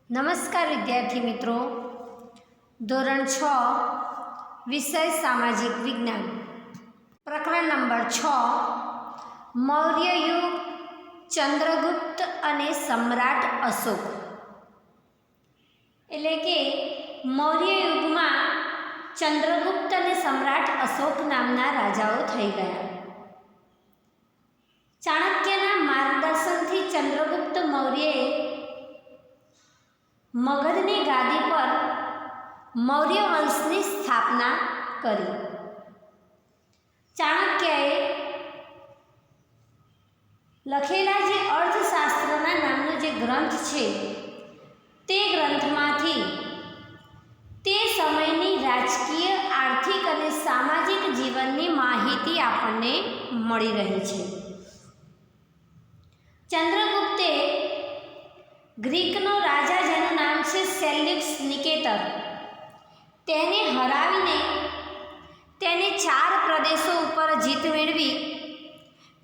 નમસ્કાર વિદ્યાર્થી મિત્રો, ધોરણ 6 વિષય સામાજિક વિજ્ઞાન, પ્રકરણ નંબર 6 મૌર્ય યુગ, ચંદ્રગુપ્ત અને સમ્રાટ અશોક. એટલે કે મૌર્ય યુગમાં ચંદ્રગુપ્ત અને સમ્રાટ અશોક નામના રાજાઓ થઈ ગયા. ચાણક્યના માર્ગદર્શનથી ચંદ્રગુપ્ત મૌર્યએ મગધની ગાદી પર મૌર્ય વંશની સ્થાપના કરી. ચાણક્યએ લખેલા જે અર્થશાસ્ત્રના નામનો જે ગ્રંથ છે તે ગ્રંથમાંથી તે સમયની રાજકીય, આર્થિક અને સામાજિક જીવનની માહિતી આપણને મળી રહી છે. ચંદ્રગુપ્તે ગ્રીકનો રાજા જેનું નામ છે સેલ્યુકસ નિકેટર, તેને હરાવીને તેને 4 પ્રદેશો ઉપર જીત મેળવી,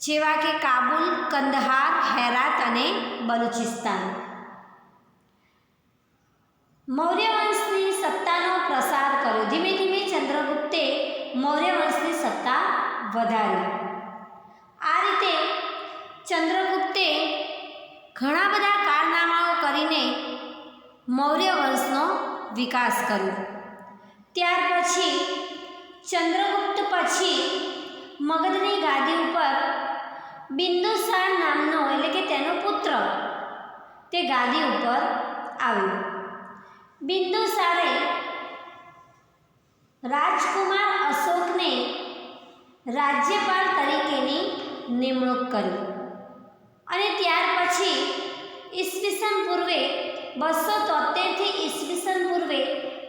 જેવા કે કાબુલ, કંદહાર, હેરાત અને બલુચિસ્તાન. મૌર્ય વંશની સત્તાનો પ્રસાર કર્યો. ધીમે ધીમે ચંદ્રગુપ્તે મૌર્ય વંશની સત્તા વધારી. આ રીતે ચંદ્રગુપ્તે ઘણા બધા કારનામાઓ કરીને મૌર્ય વંશનો વિકાસ કર્યો. ત્યાર પછી ચંદ્રગુપ્ત પછી મગધની ગાદી ઉપર બિંદુસાર નામનો, એટલે કે તેનો પુત્ર, તે ગાદી ઉપર આવ્યો. બિંદુસારે રાજકુમાર અશોકને રાજ્યપાલ તરીકેની નિમણૂક કરી અને ત્યાર પછી ઈસવીસન પૂર્વે 273 થી ઈસવીસન પૂર્વે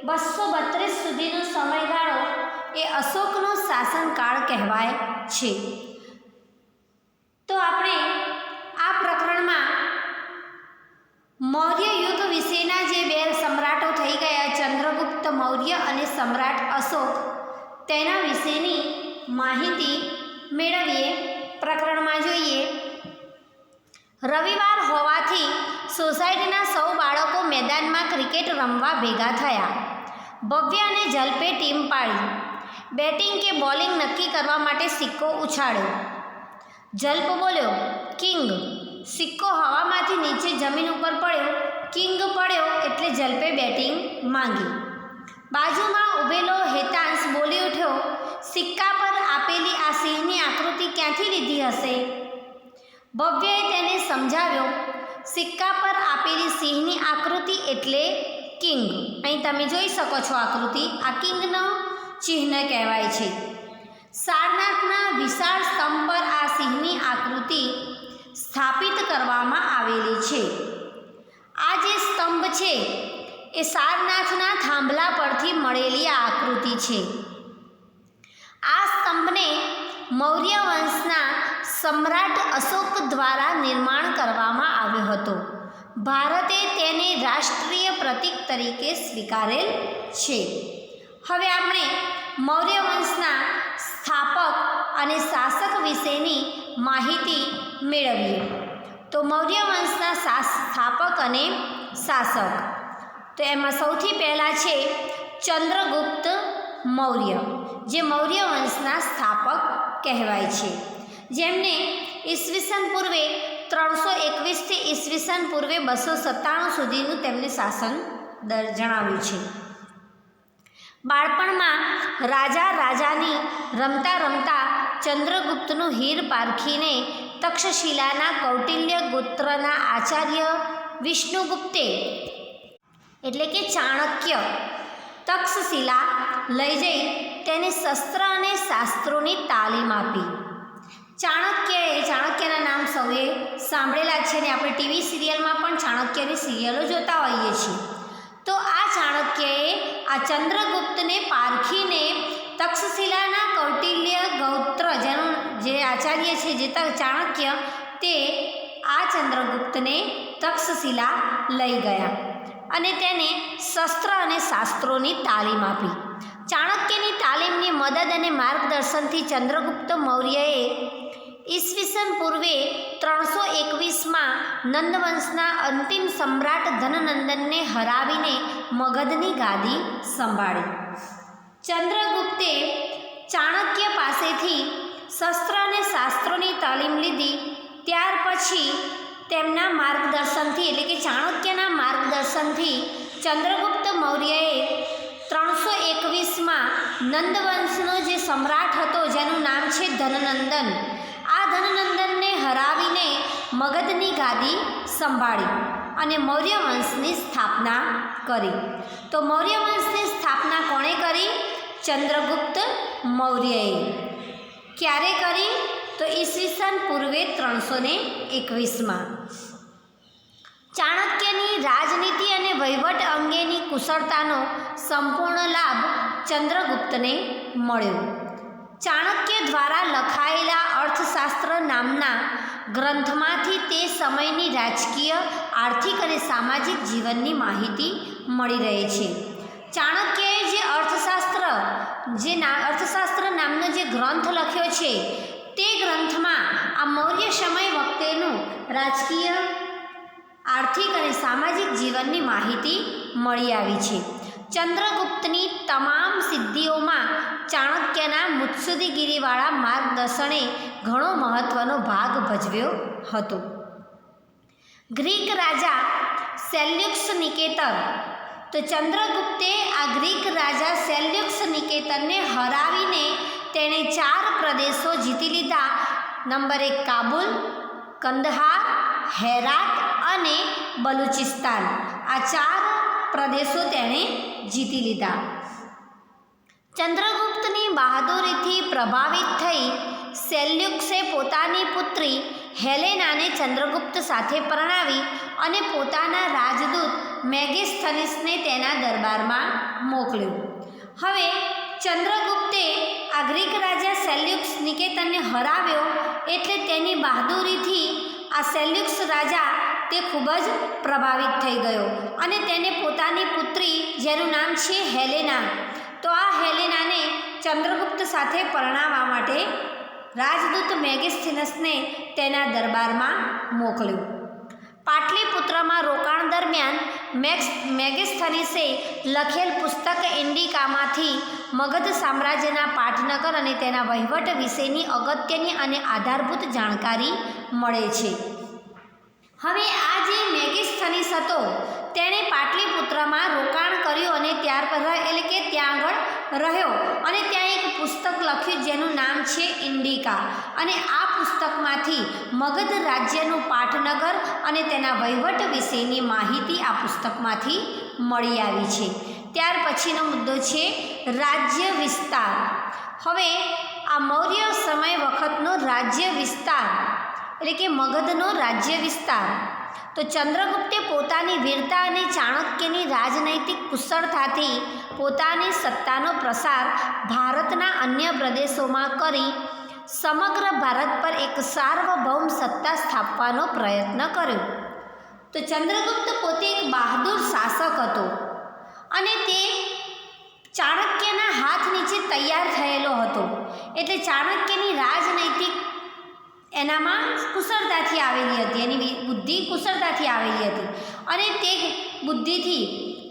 232 સુધીનો સમયગાળો એ અશોકનો શાસનકાળ કહેવાય છે. તો આપણે આ પ્રકરણમાં મૌર્ય યુગ વિશેના જે 2 સમ્રાટો થઈ ગયા, ચંદ્રગુપ્ત મૌર્ય અને સમ્રાટ અશોક, તેના વિશેની માહિતી મેળવીએ. પ્રકરણમાં જોઈએ. રવિવાર હોવાથી સોસાયટીના સૌ બાળકો મેદાનમાં ક્રિકેટ રમવા ભેગા થયા. ભવ્ય અને જલ્પે ટીમ પાડી. બેટિંગ કે બોલિંગ નક્કી કરવા માટે સિક્કો ઉછાળ્યો. જલ્પ બોલ્યો, કિંગ. સિક્કો હવામાંથી નીચે જમીન ઉપર પડ્યો. કિંગ પડ્યો એટલે જલ્પે બેટિંગ માંગી. બાજુમાં ઊભેલો હેતાંશ બોલી ઉઠ્યો, સિક્કા પર આપેલી આ સિંહની આકૃતિ ક્યાંથી લીધી હશે? ભવ્યએ તેને સમજાવ્યો, સિક્કા પર આપેલી સિંહની આકૃતિ એટલે કિંગ. અહીં તમે જોઈ શકો છો આકૃતિ, આ કિંગનો ચિહ્ન કહેવાય છે. સારનાથના વિશાળ સ્તંભ પર આ સિંહની આકૃતિ સ્થાપિત કરવામાં આવેલી છે. આ જે સ્તંભ છે એ સારનાથના થાંભલા પરથી મળેલી આ આકૃતિ છે. આ સ્તંભને મૌર્ય વંશના સમ્રાટ અશોક દ્વારા નિર્માણ કરવામાં આવ્યો હતો. ભારતે તેને રાષ્ટ્રીય પ્રતીક તરીકે સ્વીકારેલ છે. હવે આપણે મૌર્ય વંશના સ્થાપક અને શાસક વિશેની માહિતી મેળવીએ. તો મૌર્ય વંશના સ્થાપક અને શાસક, તો એમાં સૌથી પહેલાં છે ચંદ્રગુપ્ત મૌર્ય, જે મૌર્ય વંશના સ્થાપક કહેવાય છે, જેમને ઈસવીસન પૂર્વે 321 થી ઈસવીસન પૂર્વે 297 સુધીનું તેમને શાસન જણાવ્યું છે. બાળપણમાં રાજાની રમતા રમતા ચંદ્રગુપ્તનું હીર પારખીને તક્ષશિલાના કૌટિલ્ય ગોત્રના આચાર્ય વિષ્ણુગુપ્તે, એટલે કે ચાણક્ય, તક્ષશિલા લઈ જઈ તેને શસ્ત્ર અને શાસ્ત્રોની તાલીમ આપી. ચાણક્યના નામ સૌએ સાંભળેલા છે અને આપણે ટીવી સિરિયલમાં પણ ચાણક્યની સિરિયલો જોતા હોઈએ છીએ. તો આ ચાણક્યએ આ ચંદ્રગુપ્તને પારખીને તક્ષશિલાના કૌટિલ્ય ગોત્ર, જે આચાર્ય છે, જે ચાણક્ય, તે આ ચંદ્રગુપ્તને તક્ષશિલા લઈ ગયા અને તેને શસ્ત્ર અને શાસ્ત્રોની તાલીમ આપી. ચાણક્યની તાલીમની મદદ અને માર્ગદર્શનથી ચંદ્રગુપ્ત મૌર્યએ ઈસવીસન પૂર્વે 321માં નંદવંશના અંતિમ સમ્રાટ ધનનંદનને હરાવીને મગધની ગાદી સંભાળી. ચંદ્રગુપ્તે ચાણક્ય પાસેથી શસ્ત્ર અને શાસ્ત્રોની તાલીમ લીધી. ત્યાર પછી તેમના માર્ગદર્શનથી એટલે કે ચાણક્યના માર્ગદર્શનથી ચંદ્રગુપ્ત મૌર્યએ 321માં નંદવંશનો જે સમ્રાટ હતો જેનું નામ છે ધનનંદન, આ ધનનંદનને હરાવીને મગધની ગાદી સંભાળી અને મૌર્ય વંશની સ્થાપના કરી. તો મૌર્ય વંશની સ્થાપના કોણે કરી? ચંદ્રગુપ્ત મૌર્યએ. ક્યારે કરી? તો ઈસવીસન પૂર્વે 321માં. ચાણક્યની રાજનીતિ અને વહીવટ અંગેની કુશળતાનો સંપૂર્ણ લાભ ચંદ્રગુપ્તને મળ્યો. ચાણક્ય દ્વારા લખાયેલા અર્થશાસ્ત્ર નામના ગ્રંથમાંથી તે સમયની રાજકીય, આર્થિક અને સામાજિક જીવનની માહિતી મળી રહે છે. ચાણક્યએ જે અર્થશાસ્ત્ર નામનો જે ગ્રંથ લખ્યો છે તે ગ્રંથમાં આ મૌર્ય સમય વખતેનું રાજકીય, આર્થિક અને સામાજિક જીવનની માહિતી મળી આવી છે. ચંદ્રગુપ્તની તમામ સિદ્ધિઓમાં ચાણક્યના મુત્સદ્દીગીરીવાળા માર્ગદર્શને ઘણો મહત્ત્વનો ભાગ ભજવ્યો હતો. ગ્રીક રાજા સેલ્યુકસ નિકેટર. તો ચંદ્રગુપ્તે આ ગ્રીક રાજા સેલ્યુકસ નિકેતરને હરાવીને તેણે 4 પ્રદેશો જીતી લીધા. નંબર 1 કાબુલ, કંદહાર, હેરાત અને બલુચિસ્તાન. આ 4 પ્રદેશો તેણે જીતી લીધા. ચંદ્રગુપ્તની બહાદુરીથી પ્રભાવિત થઈ સેલ્યુકસે પોતાની પુત્રી હેલેનાને ચંદ્રગુપ્ત સાથે પરણાવી અને પોતાના રાજદૂત મેગેસ્થનીસને તેના દરબારમાં મોકલ્યો. હવે ચંદ્રગુપ્તે આ ગ્રીક રાજા સેલ્યુકસ નિકેતરને હરાવ્યો એટલે તેની બહાદુરીથી આ સેલ્યુકસ રાજા તે ખૂબ જ પ્રભાવિત થઈ ગયો અને તેને પોતાની પુત્રી જેનું નામ છે હેલેના, તો આ હેલેનાને ચંદ્રગુપ્ત સાથે પરણાવવા માટે રાજદૂત મેગેસ્થનીસને તેના દરબારમાં મોકલ્યો. પાટલીપુત્રમાં રોકાણ દરમિયાન મેગેસ્થનીસે લખેલ પુસ્તક ઇન્ડિકામાંથી મગધ સામ્રાજ્યના પાટનગર અને તેના વહીવટ વિશેની અગત્યની અને આધારભૂત જાણકારી મળે છે. હવે આ જે મેગેસ્થનીસ હતો તેણે પાટલીપુત્રમાં રોકાણ કર્યું અને ત્યાર એટલે કે ત્યાં આગળ રહ્યો અને ત્યાં એક પુસ્તક લખ્યું જેનું નામ છે ઇન્ડિકા. અને આ પુસ્તકમાંથી મગધ રાજ્યનું પાટનગર અને તેના વહીવટ વિશેની માહિતી આ પુસ્તકમાંથી મળી આવી છે. ત્યાર પછીનો મુદ્દો છે રાજ્ય વિસ્તાર. હવે આ મૌર્ય સમય વખતનો રાજ્ય વિસ્તાર એટલે કે મગધનો રાજ્ય વિસ્તાર. તો ચંદ્રગુપ્તે પોતાની વીરતા અને ચાણક્યની રાજનૈતિક કુશળતાથી પોતાની સત્તાનો પ્રસાર ભારતના અન્ય પ્રદેશોમાં કરી સમગ્ર ભારત પર એક સાર્વભૌમ સત્તા સ્થાપવાનો પ્રયત્ન કર્યો. તો ચંદ્રગુપ્ત પોતે એક બહાદુર શાસક હતો અને તે ચાણક્યના હાથ નીચે તૈયાર થયેલો હતો. એટલે ચાણક્યની રાજનૈતિક એનામાં કુશળતાથી આવેલી હતી, એની બુદ્ધિ કુશળતાથી આવેલી હતી અને તે બુદ્ધિથી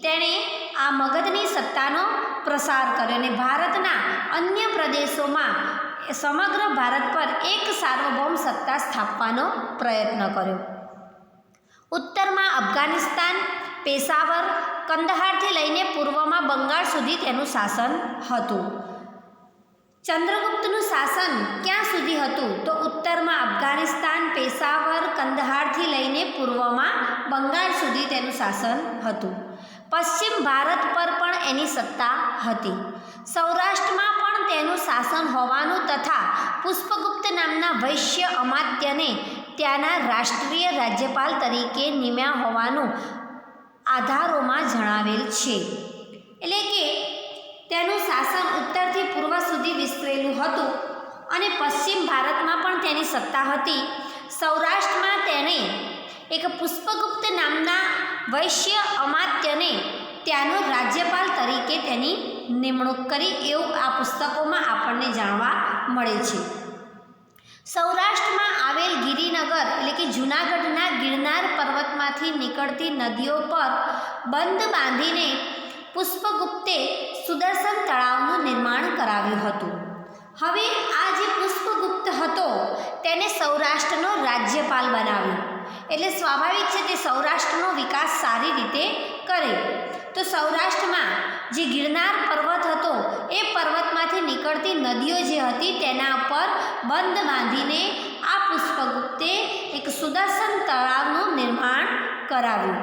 તેણે આ મગધની સત્તાનો પ્રસાર કર્યો અને ભારતના અન્ય પ્રદેશોમાં સમગ્ર ભારત પર એક સાર્વભૌમ સત્તા સ્થાપવાનો પ્રયત્ન કર્યો. ઉત્તરમાં અફઘાનિસ્તાન, પેશાવર, કંદહારથી લઈને પૂર્વમાં બંગાળ સુધી તેનું શાસન હતું. ચંદ્રગુપ્તનું શાસન ક્યાં સુધી હતું? તો ઉત્તરમાં અફઘાનિસ્તાન, પેશાવર, કંદહારથી લઈને પૂર્વમાં બંગાળ સુધી તેનું શાસન હતું. પશ્ચિમ ભારત પર પણ એની સત્તા હતી. સૌરાષ્ટ્રમાં પણ તેનું શાસન હોવાનું તથા પુષ્પગુપ્ત નામના વૈશ્ય અમાત્યને ત્યાંના રાષ્ટ્રીય રાજ્યપાલ તરીકે નિમ્યા હોવાનું આધારોમાં જણાવેલ છે. એટલે કે તેનું શાસન ઉત્તરથી પૂર્વ સુધી વિસ્તરેલું હતું અને પશ્ચિમ ભારતમાં પણ તેની સત્તા હતી. સૌરાષ્ટ્રમાં તેણે એક પુષ્પગુપ્ત નામના વૈશ્ય અમાત્યને ત્યાંનો રાજ્યપાલ તરીકે તેની નિમણૂક કરી એવું આ પુસ્તકોમાં આપણને જાણવા મળે છે. સૌરાષ્ટ્રમાં આવેલ ગિરિનગર એટલે કે જૂનાગઢના ગિરનાર પર્વતમાંથી નીકળતી નદીઓ પર બંધ બાંધીને પુષ્પગુપ્તે સુદર્શન તળાવનું નિર્માણ કરાવ્યું હતું. હવે આ જે પુષ્પગુપ્ત હતો તેને સૌરાષ્ટ્રનો રાજ્યપાલ બનાવ્યો. એટલે સ્વાભાવિક છે તે સૌરાષ્ટ્રનો વિકાસ સારી રીતે કરે. તો સૌરાષ્ટ્રમાં જે ગિરનાર પર્વત હતો એ પર્વતમાંથી નીકળતી નદીઓ જે હતી તેના પર બંધ બાંધીને આ પુષ્પગુપ્તે એક સુદર્શન તળાવનું નિર્માણ કરાવ્યું.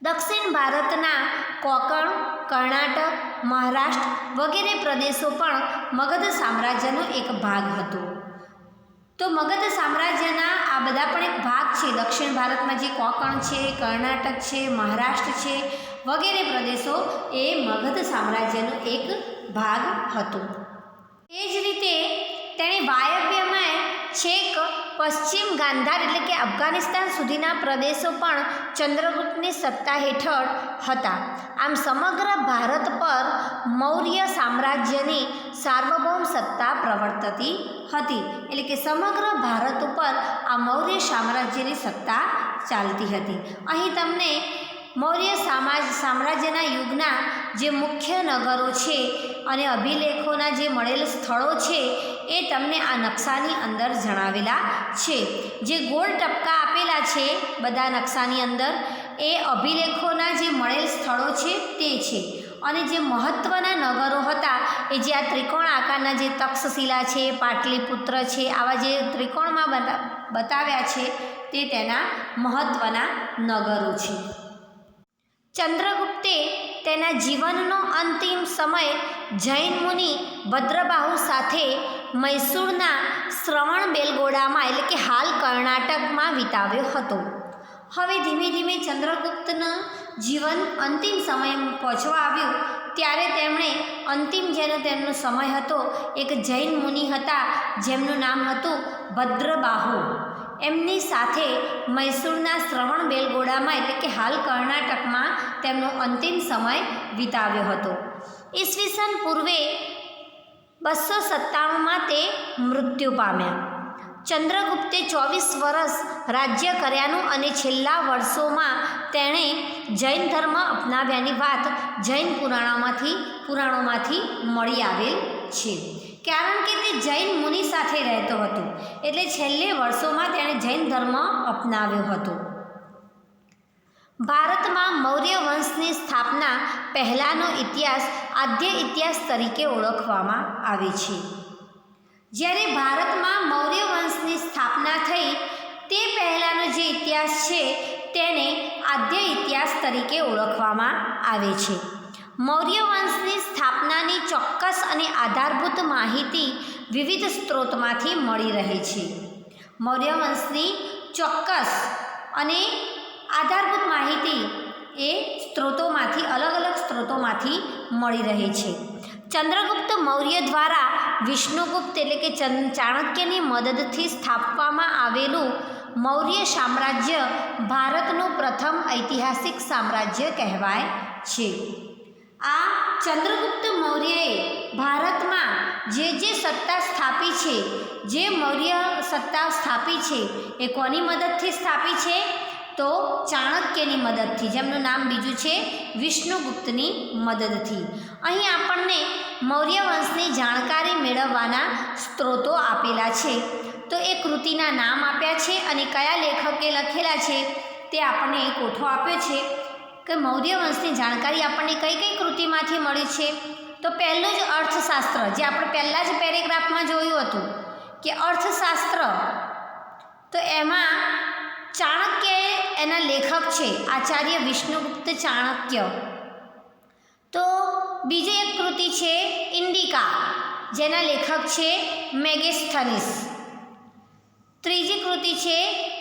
દક્ષિણ ભારતના કોંકણ, કર્ણાટક, મહારાષ્ટ્ર વગેરે પ્રદેશો પણ મગધ સામ્રાજ્યનો એક ભાગ હતો. તો મગધ સામ્રાજ્યના આ બધા પણ એક ભાગ છે. દક્ષિણ ભારતમાં જે કોંકણ છે, કર્ણાટક છે, મહારાષ્ટ્ર છે વગેરે પ્રદેશો એ મગધ સામ્રાજ્યનો એક ભાગ હતો. એ જ રીતે તેણે વાયવ્યમાં છેક પશ્ચિમ ગાંધાર એટલે કે અફઘાનિસ્તાન સુધીના પ્રદેશો પણ ચંદ્રગુપ્તની સત્તા હેઠળ હતા. આમ સમગ્ર ભારત પર મૌર્ય સામ્રાજ્યની સાર્વભૌમ સત્તા પ્રવર્તતી હતી. એટલે કે સમગ્ર ભારત ઉપર આ મૌર્ય સામ્રાજ્યની સત્તા ચાલતી હતી. અહીં તમને મૌર્ય સામ્રાજ્યના યુગના જે મુખ્ય નગરો છે અને અભિલેખોના જે મળેલ સ્થળો છે એ તમને આ નકશાની અંદર જણાવેલા છે. જે ગોળ ટપકા આપેલા છે બધા નકશાની અંદર એ અભિલેખોના જે મળેલ સ્થળો છે તે છે. અને જે મહત્ત્વના નગરો હતા એ જે આ ત્રિકોણ આકારના જે તક્ષશિલા છે, પાટલીપુત્ર છે, આવા જે ત્રિકોણમાં બતાવ્યા છે તે તેના મહત્ત્વના નગરો છે. ચંદ્રગુપ્તે તેના જીવનનો અંતિમ સમય જૈન મુનિ ભદ્રબાહુ સાથે મૈસૂરના શ્રવણબેલગોળામાં એટલે કે હાલ કર્ણાટકમાં વિતાવ્યો હતો. હવે ધીમે ધીમે ચંદ્રગુપ્તનું જીવન અંતિમ સમય પહોંચવા આવ્યું ત્યારે તેમણે અંતિમ જેનો તેમનો સમય હતો એક જૈન મુનિ હતા જેમનું નામ હતું ભદ્રબાહુ. એમની સાથે મૈસૂરના શ્રવણબેલગોળામાં એટલે કે હાલ કર્ણાટકમાં તેમનો અંતિમ સમય વિતાવ્યો હતો. ઈસવીસન પૂર્વે 297માં તે મૃત્યુ પામ્યા. ચંદ્રગુપ્તે 24 વર્ષ રાજ્ય કર્યાનું અને છેલ્લા વર્ષોમાં તેણે જૈન ધર્મ અપનાવ્યાની વાત જૈન પુરાણોમાંથી મળી આવેલ છે. કારણ કે તે જૈન મુનિ સાથે રહેતો હતો એટલે છેલ્લે વર્ષોમાં તેણે જૈન ધર્મ અપનાવ્યો હતો. ભારતમાં મૌર્ય વંશની સ્થાપના પહેલાંનો ઇતિહાસ આદ્ય ઇતિહાસ તરીકે ઓળખવામાં આવે છે. જ્યારે ભારતમાં મૌર્ય વંશની સ્થાપના થઈ તે પહેલાંનો જે ઇતિહાસ છે તેને આદ્ય ઇતિહાસ તરીકે ઓળખવામાં આવે છે. મૌર્ય વંશની સ્થાપનાની ચોક્કસ અને આધારભૂત માહિતી વિવિધ સ્ત્રોતમાંથી મળી રહે છે. મૌર્ય વંશની ચોક્કસ અને આધારભૂત માહિતી એ સ્ત્રોતોમાંથી અલગ અલગ સ્ત્રોતોમાંથી મળી રહે છે. ચંદ્રગુપ્ત મૌર્ય દ્વારા વિષ્ણુગુપ્ત એટલે કે ચાણક્યની મદદથી સ્થાપવામાં આવેલું મૌર્ય સામ્રાજ્ય ભારતનું પ્રથમ ઐતિહાસિક સામ્રાજ્ય કહેવાય છે. આ ચંદ્રગુપ્ત મૌર્યએ ભારતમાં જે સત્તા સ્થાપી છે, જે મૌર્ય સત્તા સ્થાપી છે એ કોની મદદથી સ્થાપી છે? તો ચાણક્યની મદદથી, જેમનું નામ બીજું છે વિષ્ણુગુપ્તની મદદથી. અહીં આપણને મૌર્ય વંશની જાણકારી મેળવવાના સ્ત્રોતો આપેલા છે. તો એ કૃતિના નામ આપ્યા છે અને કયા લેખકે લખેલા છે તે આપણને એક કોઠો આપ્યો છે કે મૌર્ય વંશની જાણકારી આપણને કઈ કઈ કૃતિમાંથી મળી છે. તો પહેલું જ અર્થશાસ્ત્ર, જે આપણે પહેલાં જ પેરેગ્રાફમાં જોયું હતું કે અર્થશાસ્ત્ર, તો એમાં ચાણક્ય એના લેખક છે આચાર્ય વિષ્ણુગુપ્ત ચાણક્ય. તો બીજી એક કૃતિ છે ઇન્ડિકા, જેના લેખક છે મેગેસ્થનીસ. ત્રીજી કૃતિ છે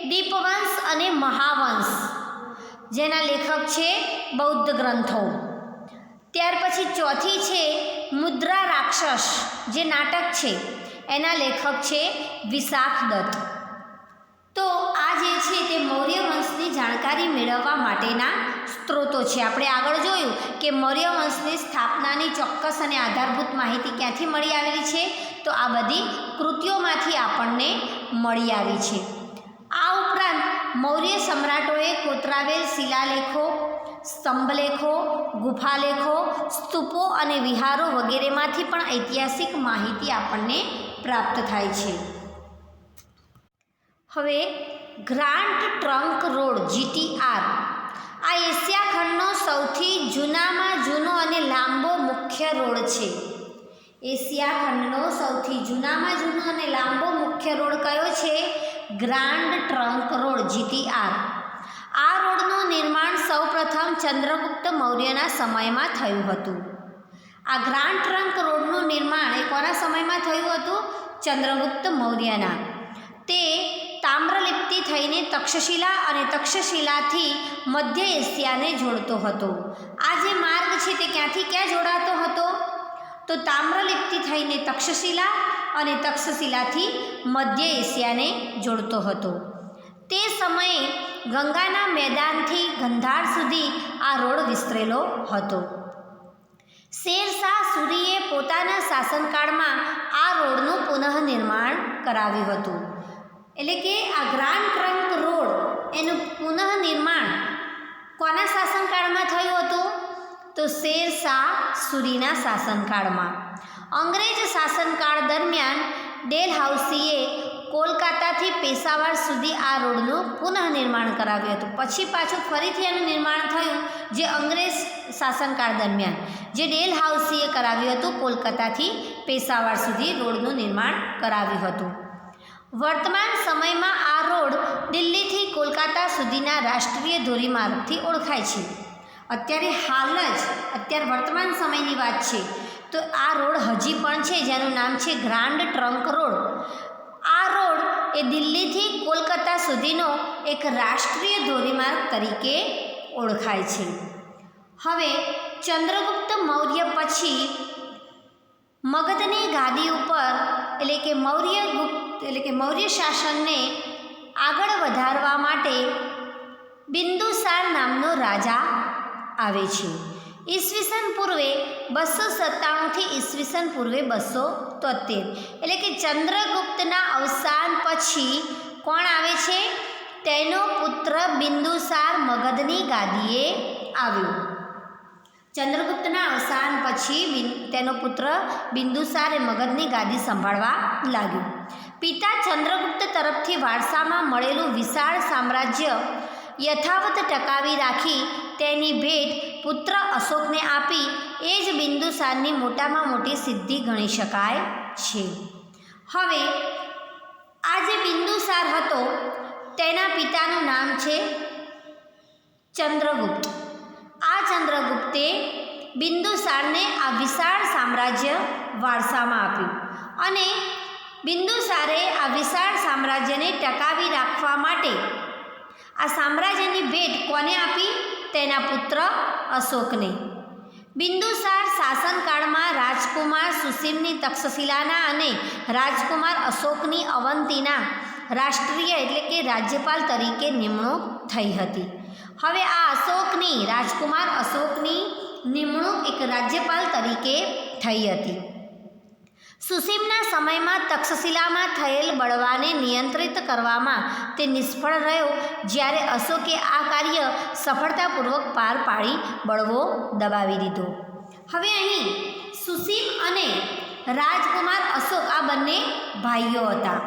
દીપવંશ અને મહાવંશ, જેના લેખક છે બૌદ્ધ ગ્રંથો. ત્યાર પછી ચોથી છે મુદ્રા રાક્ષસ, જે નાટક છે એના લેખક છે વિશાખદત્ત. તો આ જે છે તે મૌર્ય વંશની જાણકારી મેળવવા માટેના સ્ત્રોતો છે. આપણે આગળ જોયું કે મૌર્ય વંશની સ્થાપનાની ચોક્કસ અને આધારભૂત માહિતી ક્યાંથી મળી આવેલી છે? તો આ બધી કૃતિઓમાંથી આપણને મળી આવી છે. આ ઉપરાંત મૌર્ય સમ્રાટોએ કોતરાવેલ શિલાલેખો, સ્તંભલેખો, ગુફાલેખો, સ્તૂપો અને વિહારો વગેરેમાંથી પણ ઐતિહાસિક માહિતી આપણને પ્રાપ્ત થાય છે. હવે ગ્રાન્ડ ટ્રંક રોડ GTR આ એશિયા ખંડનો સૌથી જૂનામાં જૂનો અને લાંબો મુખ્ય રોડ છે. એશિયા ખંડનો સૌથી જૂનામાં જૂનો અને લાંબો મુખ્ય રોડ કયો છે? ગ્રાન્ડ ટ્રંક રોડ GTR. આ રોડનું નિર્માણ સૌપ્રથમ ચંદ્રગુપ્ત મૌર્યના સમયમાં થયું હતું. આ ગ્રાન્ડ ટ્રંક રોડનું નિર્માણ એ કોના સમયમાં થયું હતું? ચંદ્રગુપ્ત મૌર્યના. તે તામ્રલિપ્તિ થઈને તક્ષશિલા અને તક્ષશિલાથી મધ્ય એશિયાને જોડતો હતો. આ જે માર્ગ છે તે ક્યાંથી ક્યાં જોડાતો હતો? તો તામ્રલિપ્તિ થઈને તક્ષશિલા અને તક્ષશિલાથી મધ્ય એશિયાને જોડતો હતો. તે સમયે ગંગાના મેદાનથી ગંધાર સુધી આ રોડ વિસ્તરેલો હતો. શેરશાહ સૂરીએ પોતાના શાસનકાળમાં આ રોડનું પુનઃનિર્માણ કરાવ્યું હતું. એટલે કે આ ગ્રાન્ડ ટ્રંક રોડ એનું પુનઃનિર્માણ કોના શાસનકાળમાં થયું હતું? તો શેરશાહ સૂરીના શાસનકાળમાં. અંગ્રેજ શાસનકાળ દરમિયાન ડેલહાઉસીએ કોલકાતાથી પેશાવર સુધી આ રોડનું પુનઃનિર્માણ કરાવ્યું હતું. પછી પાછું ફરીથી એનું નિર્માણ થયું જે અંગ્રેજ શાસનકાળ દરમિયાન, જે ડેલહાઉસીએ કરાવ્યું હતું. કોલકાતાથી પેશાવર સુધી રોડનું નિર્માણ કરાવ્યું હતું. વર્તમાન સમયમાં આ રોડ દિલ્હીથી કોલકાતા સુધીના રાષ્ટ્રીય ધોરીમાર્ગથી ઓળખાય છે. અત્યારે વર્તમાન સમયની વાત છે તો આ રોડ હજી પણ છે જેનું નામ છે ગ્રાન્ડ ટ્રંક રોડ. આ રોડ એ દિલ્હીથી કોલકાતા સુધીનો એક રાષ્ટ્રીય ધોરીમાર્ગ તરીકે ઓળખાય છે. હવે ચંદ્રગુપ્ત મૌર્ય પછી મગધની ગાદી ઉપર એટલે કે મૌર્ય શાસનને આગળ વધારવા માટે બિંદુસાર નામનો રાજા આવે છે. ઈસવીસન પૂર્વે 297થી ઈસવીસન પૂર્વે 273 એટલે કે ચંદ્રગુપ્તના અવસાન પછી કોણ આવે છે? તેનો પુત્ર બિંદુસાર મગધની ગાદીએ આવ્યો. ચંદ્રગુપ્તના અવસાન પછી તેનો પુત્ર બિંદુસાર એ મગધની ગાદી સંભાળવા લાગ્યો. પિતા ચંદ્રગુપ્ત તરફથી વારસામાં મળેલું વિશાળ સામ્રાજ્ય યથાવત ટકાવી રાખી તેની ભેટ પુત્ર અશોકને આપી એ જ બિંદુસારની મોટામાં મોટી સિદ્ધિ ગણી શકાય છે. હવે આ જે બિંદુસાર હતો તેના પિતાનું નામ છે ચંદ્રગુપ્ત. આ ચંદ્રગુપ્તે બિંદુસારને આ વિશાળ સામ્રાજ્ય વારસામાં આપ્યું અને બિંદુસારે આ વિશાળ સામ્રાજ્યને ટકાવી રાખવા માટે આ સામ્રાજ્યની ભેટ કોને આપી? તેના પુત્ર અશોકને. બિંદુસાર શાસનકાળમાં રાજકુમાર સુસીમની તક્ષશિલાના અને રાજકુમાર અશોકની અવંતીના રાષ્ટ્રીય એટલે કે રાજ્યપાલ તરીકે નિમણૂક થઈ હતી. હવે આ રાજકુમાર અશોકની નિમણૂક એક રાજ્યપાલ તરીકે થઈ હતી. સુસીમના સમયમાં તક્ષશિલામાં થયેલ બળવાને નિયંત્રિત કરવામાં તે નિષ્ફળ રહ્યો. જ્યારે અશોકે આ કાર્ય સફળતાપૂર્વક પાર પાડી બળવો દબાવી દીધો. હવે અહીં સુસીમ અને રાજકુમાર અશોક આ બંને ભાઈઓ હતા.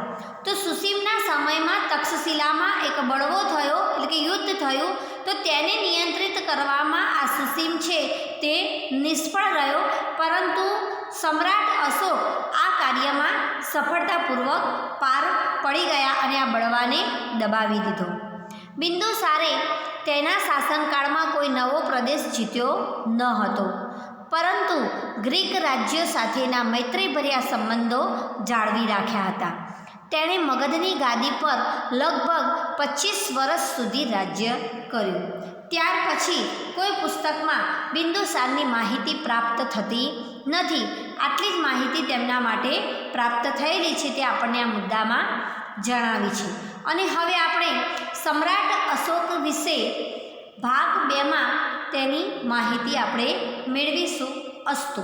તો સુસીમના સમયમાં તક્ષશિલામાં એક બળવો થયો એટલે કે યુદ્ધ થયું તો તેને નિયંત્રિત કરવામાં આ સુસીમ છે તે નિષ્ફળ રહ્યો. પરંતુ સમ્રાટ અશોક આ કાર્યમાં સફળતાપૂર્વક પાર પડી ગયા અને આ બળવાને દબાવી દીધો. બિંદુસારે તેના શાસનકાળમાં કોઈ નવો પ્રદેશ જીત્યો ન હતો, પરંતુ ગ્રીક રાજ્યો સાથેના મૈત્રીભર્યા સંબંધો જાળવી રાખ્યા હતા. તેણે મગધની ગાદી પર લગભગ 25 વર્ષ સુધી રાજ્ય કર્યું. ત્યાર પછી કોઈ પુસ્તકમાં બિંદુસારની માહિતી પ્રાપ્ત થતી નથી. આટલી જ માહિતી તેમના માટે પ્રાપ્ત થયેલી છે તે આપણને આ મુદ્દામાં જણાવી છે. અને હવે આપણે સમ્રાટ અશોક વિશે ભાગ 2માં તેની માહિતી આપણે મેળવીશું. અસ્તુ.